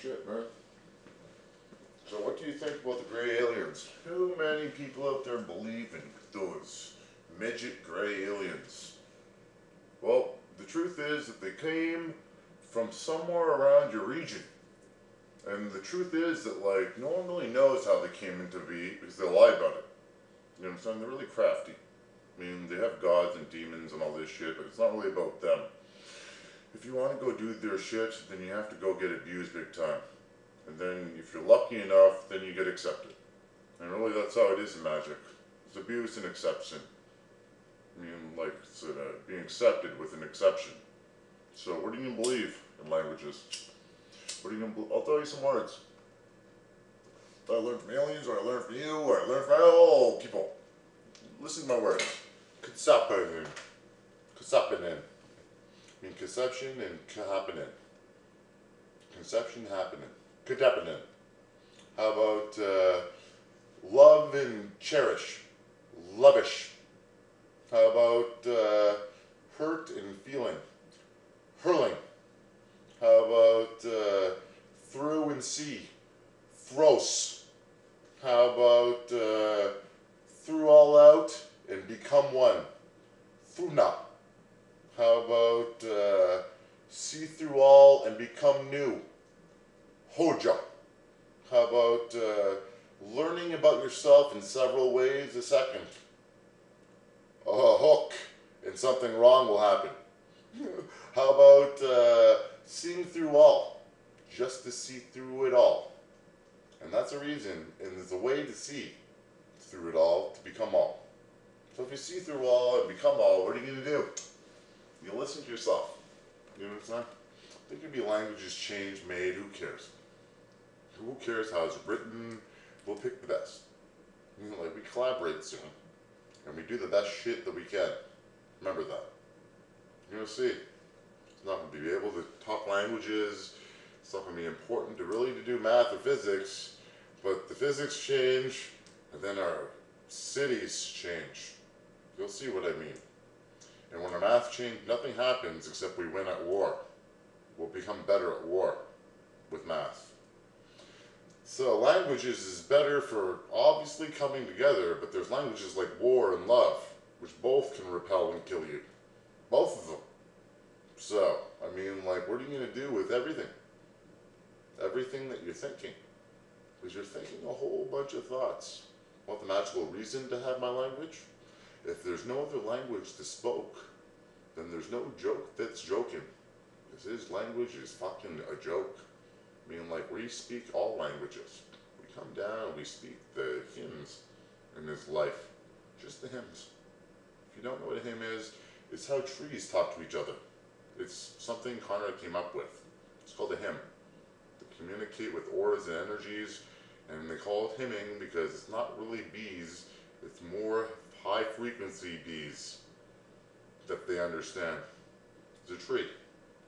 shit, man. So what do you think about the gray aliens? Too many people out there believe in those midget gray aliens. Well, the truth is that they came from somewhere around your region. And the truth is that, like, no one really knows how they came into being because they lie about it. You know what I'm saying? They're really crafty. I mean, they have gods and demons and all this shit, but it's not really about them. If you want to go do their shit, then you have to go get abused big time. And then, if you're lucky enough, then you get accepted. And really, that's how it is in magic. It's abuse and exception. I mean, like, it's being accepted with an exception. So, what do you believe in languages? What are you gonna? I'll tell you some words. I learned from aliens, or I learned from you, or I learned from all people. Listen to my words. Conception. Conception. I mean conception and happening. Conception happening. Conception. How about love and cherish? Lovish. How about hurt and feeling? Hurling. How about through and see? Thros. How about through all out and become one? Thuna. How about see through all and become new? Hoja. How about learning about yourself in several ways a second? A hook and something wrong will happen. How about seeing through all, just to see through it all? And that's a reason, and there's a way to see through it all to become all. So if you see through all and become all, what are you going to do? You listen to yourself. You know what I'm saying? There could be languages changed, made, who cares? Who cares how it's written? We'll pick the best. You know, like, we collaborate soon, and we do the best shit that we can. Remember that. You're going to see. It's not going to be able to talk languages. It's not going to be important to really do math or physics, but the physics change, and then our cities change. You'll see what I mean. And when our math change, nothing happens except we win at war. We'll become better at war with math. So languages is better for obviously coming together, but there's languages like war and love, which both can repel and kill you. Both of them. So, I mean, like, what are you going to do with everything? Everything that you're thinking. Because you're thinking a whole bunch of thoughts. Want the magical reason to have my language? If there's no other language to spoke, then there's no joke that's joking. Because his language is fucking a joke. I mean, like, we speak all languages. We come down and we speak the hymns in his life. Just the hymns. If you don't know what a hymn is, it's how trees talk to each other. It's something Conrad came up with. It's called a hymn. They communicate with auras and energies, and they call it hymning because it's not really bees. It's more high-frequency bees that they understand. It's a tree.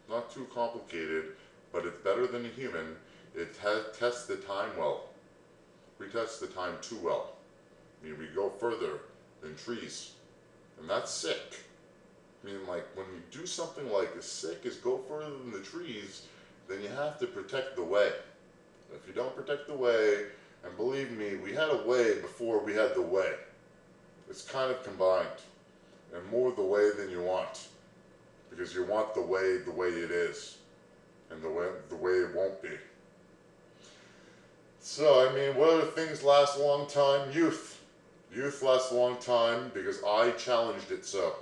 Not too complicated, but it's better than a human. It tests the time well. We test the time too well. I mean, we go further than trees. And that's sick. I mean, like, when you do something like as sick as go further than the trees, then you have to protect the way. If you don't protect the way, and believe me, we had a way before we had the way. It's kind of combined. And more the way than you want. Because you want the way it is. And the way it won't be. So, I mean, what other things last a long time? Youth. Youth lasts a long time because I challenged it so.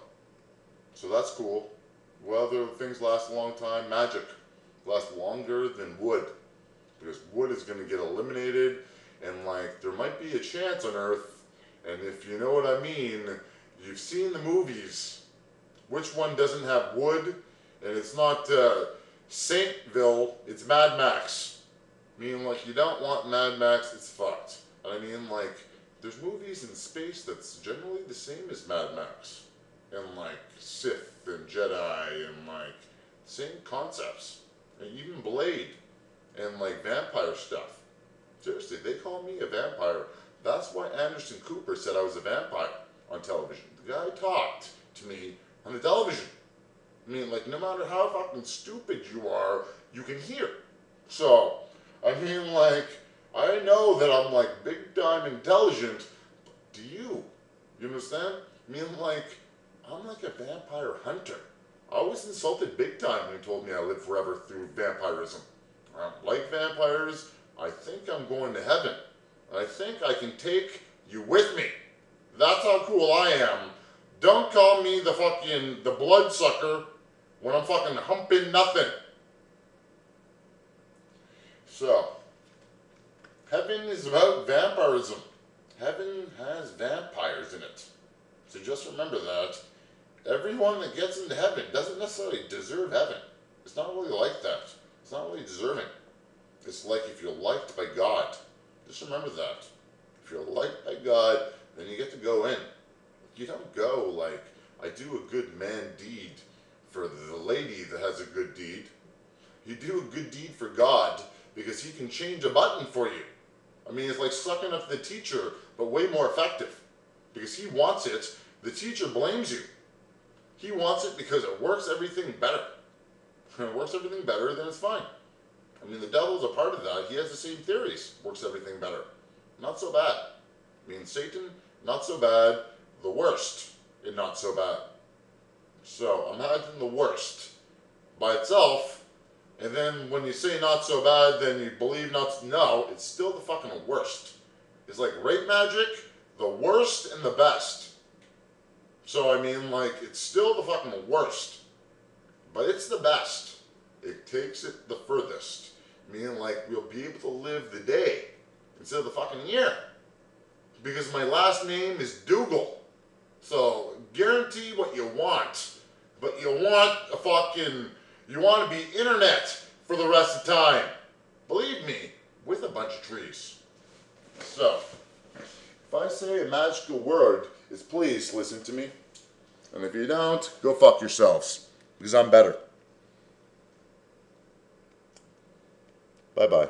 So that's cool. What other things last a long time? Magic. Lasts longer than wood. Because wood is going to get eliminated, and like, there might be a chance on Earth, and if you know what I mean, you've seen the movies. Which one doesn't have wood? And it's not Saintville, it's Mad Max. I mean, like, you don't want Mad Max, it's fucked. I mean, like, there's movies in space that's generally the same as Mad Max. And like Sith and Jedi and like same concepts. And even Blade and like vampire stuff. Seriously, they call me a vampire. That's why Anderson Cooper said I was a vampire on television. The guy talked to me on the television. I mean, like, no matter how fucking stupid you are, you can hear. So, I mean, like, I know that I'm like big time intelligent. Do you? You understand? I mean, like, I'm like a vampire hunter. I was insulted big time when he told me I live forever through vampirism. I don't like vampires. I think I'm going to heaven. I think I can take you with me. That's how cool I am. Don't call me the bloodsucker when I'm fucking humping nothing. So, heaven is about vampirism. Heaven has vampires in it. So just remember that. Everyone that gets into heaven doesn't necessarily deserve heaven. It's not really like that. It's not really deserving. It's like if you're liked by God. Just remember that. If you're liked by God, then you get to go in. You don't go like, I do a good man deed for the lady that has a good deed. You do a good deed for God because he can change a button for you. I mean, it's like sucking up the teacher, but way more effective. Because he wants it, the teacher blames you. He wants it because it works everything better. When it works everything better, then it's fine. I mean, the devil's a part of that. He has the same theories. Works everything better. Not so bad. I mean, Satan, not so bad. The worst, and not so bad. So, imagine the worst by itself, and then when you say not so bad, then you believe not so, no, it's still the fucking worst. It's like rape magic, the worst and the best. So, I mean, like, it's still the fucking worst. But it's the best. It takes it the furthest. Meaning, like, we'll be able to live the day instead of the fucking year. Because my last name is Dougal. So, guarantee what you want. But you want you want to be internet for the rest of the time. Believe me, with a bunch of trees. So, if I say a magical word, is please listen to me. And if you don't, go fuck yourselves. Because I'm better. Bye-bye.